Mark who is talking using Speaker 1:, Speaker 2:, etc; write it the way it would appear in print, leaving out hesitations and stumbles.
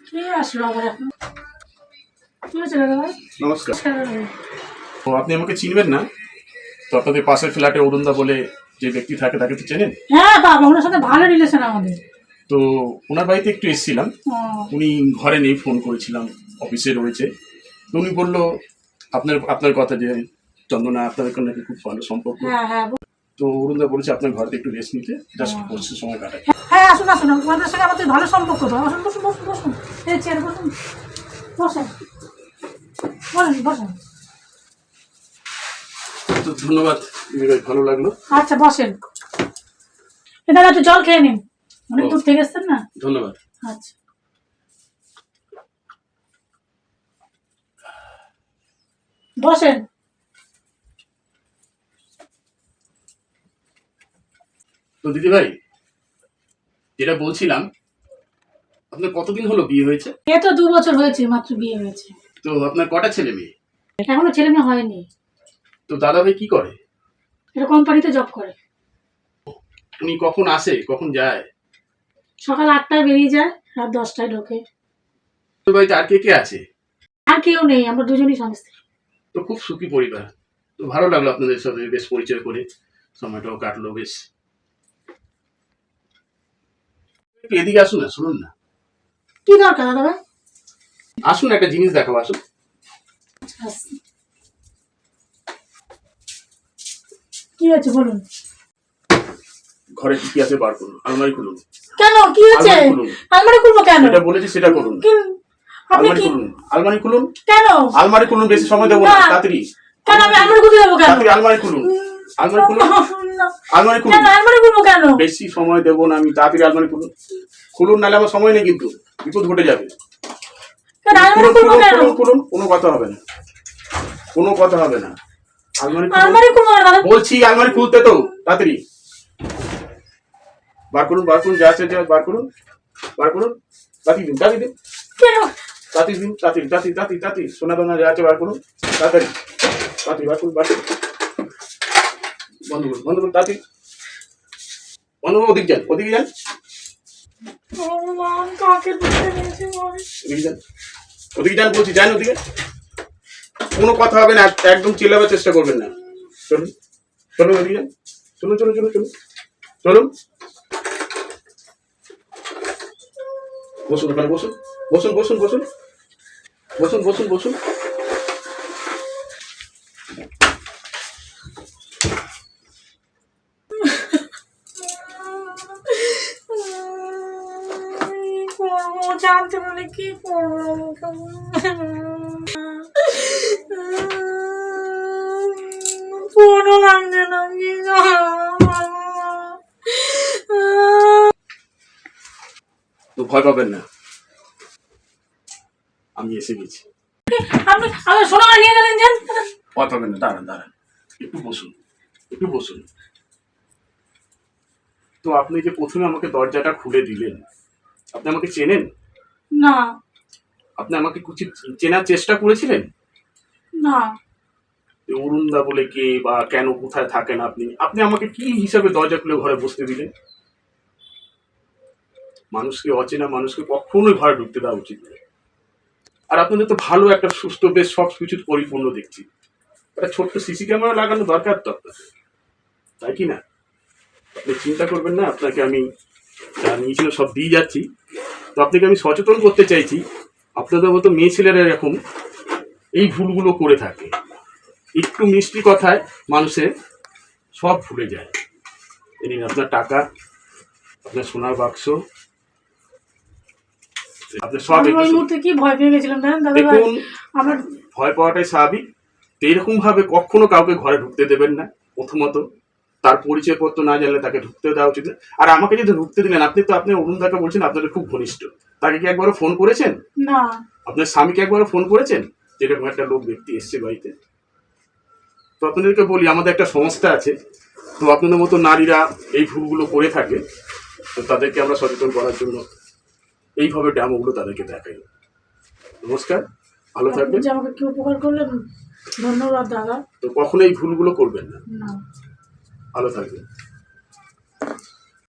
Speaker 1: কে আসলো আবার এখন? কি হয়েছে দাদা ভাই?
Speaker 2: নমস্কার। তো আপনি আমাকে চিনবেন না? তো আপনাদের পাশের ফ্ল্যাটে অরুণদা বলে যে ব্যক্তি থাকে তাকে তো চেনেন?
Speaker 1: হ্যাঁ বাবা, ওনার সাথে ভালো রিলেশন আমাদের।
Speaker 2: তো ওনার বাড়িতে একটু এসেছিলাম,
Speaker 1: ও,
Speaker 2: উনি ঘরে নেই, ফোন করেছিলাম, অফিসে রয়েছে। তো উনি বললো আপনার কথা যে চন্দনা আপনাদের নাকি খুব ভালো সম্পর্ক।
Speaker 1: হ্যাঁ হ্যাঁ
Speaker 2: তো অরুণদা বলেছে আপনার ঘরে একটু রেস্ট নিতে, জাস্ট বসে সময় কাটায়।
Speaker 1: হ্যাঁ, আসুন আসুন, ওনাদের সঙ্গে আমাদের ভালো সম্পর্ক তো। আসুন, বসুন বসুন বসুন, এই চেয়ারে বসুন, বসেন, বলেন বসেন।
Speaker 2: তো ধন্যবাদ দিদিভাই, ভালো লাগলো।
Speaker 1: আচ্ছা বসেন, দাদা একটু জল খেয়ে নিন, অনেক দূর থেকে এসছেন না।
Speaker 2: ধন্যবাদ।
Speaker 1: আচ্ছা বসেন।
Speaker 2: তো দিদিভাই, যেটা বলছিলাম, আপনার কতদিন হলো বিয়ে হয়েছে?
Speaker 1: এ তো 2 বছর হয়েছে, মাত্র বিয়ে হয়েছে।
Speaker 2: তো আপনার কটা ছেলে মেয়ে?
Speaker 1: এখনো ছেলে মেয়ে হয়নি।
Speaker 2: তো দাদাভাই কি করে?
Speaker 1: এটা কোম্পানিতে জব করে।
Speaker 2: উনি কখন আসে কখন যায়?
Speaker 1: সকাল 8টায় বেরিয়ে যায়, রাত 10টায় ঢোকে।
Speaker 2: তো বাড়িতে আর কে কে আছে?
Speaker 1: আর কেউ নেই, আমরা দুজনই স্বামী স্ত্রী।
Speaker 2: তো খুব সুখী পরিবার। তো ভালো লাগলো আপনাদের সাথে বেশ পরিচয় করে, সময়টাও কাটলো বেশ। একটু এদিকে আসুন না, শুনুন না।
Speaker 1: কি দরকার দাদা ভাই?
Speaker 2: আসুন, একটা জিনিস দেখাবো, আসুন।
Speaker 1: কি হয়েছে বলুন?
Speaker 2: ঘরে কি আছে বার করুন, আলমারি খুলুন।
Speaker 1: কেন, কি হয়েছে?
Speaker 2: আলমারি খুলুন।
Speaker 1: আলমারি খুলবো কেন?
Speaker 2: যেটা বলেছি সেটা করুন।
Speaker 1: আপনি
Speaker 2: আলমারি
Speaker 1: কি
Speaker 2: খুলুন, আলমারি খুলুন।
Speaker 1: কেন?
Speaker 2: আলমারি খুলুন, বেশি সময় দেবো না,
Speaker 1: না।
Speaker 2: তাড়াতাড়ি।
Speaker 1: কেন আমি আলমারি খুলতে যাবো কেন?
Speaker 2: তাড়াতাড়ি আলমারি খুলুন, আলমারি খুলুন, আলমারি খুলুন।
Speaker 1: কেন আলমারি খুলবো কেন?
Speaker 2: বেশি সময় দেবো না আমি, তাড়াতাড়ি আলমারি খুলুন। খুলুন, নাহলে আমার সময় নেই, কিন্তু বিপদ ঘটে যাবে।
Speaker 1: কেন আলমারি খুলবো কেন?
Speaker 2: খুলুন খুলুন, কোনো কথা হবে না, কোনো কথা হবে না। আলমারি
Speaker 1: আলমারি খুলবো না দাদা।
Speaker 2: বলছি, আলমারি খুলতে তো, তাড়াতাড়ি বার করুন, বার করুন, যা আছে যা বার করুন, বার করুন। তাড়াতাড়ি দিন, তাড়াতাড়ি দিন,
Speaker 1: কেন?
Speaker 2: তাড়াতাড়ি দিন, তাড়াতাড়ি তাড়াতাড়ি তাড়াতাড়ি তাড়াতাড়ি, সোনা দানা যা আছে বার করুন, তাড়াতাড়ি তাড়াতাড়ি বার করুন, বার করুন। বন্ধ করুন, বন্ধ করুন, তাড়াতাড়ি বন্ধ করুন। ওদিকে যান, ওদিকে যান,
Speaker 1: ভগবান, কাকে ধরতে গেছে বল?
Speaker 2: ওদিকে যান, ওদিকে যান বলছি, যান ওদিকে। কোনো কথা হবে না, একদম চিল্লাবার চেষ্টা করবেন না। চলুন চলুন, ওদিকে যান, চলুন চলুন চলুন চলুন চলুন। বসুন, ওখানে বসুন, বসুন বসুন বসুন বসুন বসুন বসুন।
Speaker 1: জানতে পারলে কি করবো? ফোনও লাগছে না, কি
Speaker 2: তো ভয় পাবেন না, আমি এসে গেছি।
Speaker 1: আপনি আমার সোনা নিয়ে গেলেন যে?
Speaker 2: ভয় পাবেন না, দাঁড়ান দাঁড়ান, একটু বসুন, একটু বসুন। তো আপনি যে প্রথমে আমাকে দরজাটা খুলে দিলেন, আপনি আমাকে চেনেন?
Speaker 1: না
Speaker 2: আপনি আমাকে কিছু চেনার চেষ্টা করেছিলেন?
Speaker 1: না,
Speaker 2: অরুণদা বলে কে বা কেন, কোথায় থাকেন আপনি, আপনি আমাকে কি হিসাবে দরজা খুলে ঘরে বসতে দিলেন? মানুষকে, অচেনা মানুষকে কখনোই ঘরে ঢুকতে দেওয়া উচিত নয়। আর আপনাদের তো ভালো একটা সুস্থ, বেশ সব কিছু পরিপূর্ণ দেখছি। একটা ছোট্ট সিসি ক্যামেরা লাগানো দরকার তো আপনাদের, তাই কি না? আপনি চিন্তা করবেন না, আপনাকে আমি যা নিয়েছিল সব দিয়ে যাচ্ছি। তো আপনাকে আমি সচেতন করতে চাইছি, আপনাদের মতো মেয়ে ছেলেরা এরকম এই ভুলগুলো করে থাকে। একটু মিষ্টি কথায় মানুষের সব ভুলে যায়। এই নিন আপনার টাকা, আপনার সোনার বাক্স, আপনার সব।
Speaker 1: আমি ওই মুহূর্তে কি ভয় পেয়ে গেছিলাম জানেন দাদা ভাই?
Speaker 2: দেখুন,
Speaker 1: আমার
Speaker 2: ভয় পাওয়াটাই স্বাভাবিক। এইরকম ভাবে কখনো কাউকে ঘরে ঢুকতে দেবেন না। প্রথমত তার পরিচয়পত্র না জানলে তাকে ঢুকতে দেওয়া উচিত না। আর আমাকে যদি ঢুকতে দিলেন, আপনি অরুণদাকে বলছেন আপনাদের খুব ঘনিষ্ঠ, তাকে কি একবারও ফোন করেছেন?
Speaker 1: না।
Speaker 2: আপনার স্বামীকে একবারও ফোন করেছেন যেরকম একটা লোক ব্যক্তি এসছে বাড়িতে? তো আপনাদেরকে বলি, আমাদের একটা সংস্থা আছে, তো আপনাদের মতো নারীরা এই ভুলগুলো করে থাকে, তো তাদেরকে আমরা সচেতন করার জন্য এইভাবে ড্যামোগুলো তাদেরকে দেখাই। নমস্কার, ভালো
Speaker 1: আপনি
Speaker 2: থাকবেন।
Speaker 1: যে আমাকে কি উপকার করলেন, ধন্যবাদ দাদা।
Speaker 2: তো কখনো এই ভুলগুলো করবেন না,
Speaker 1: না।
Speaker 2: ভালো থাকবেন।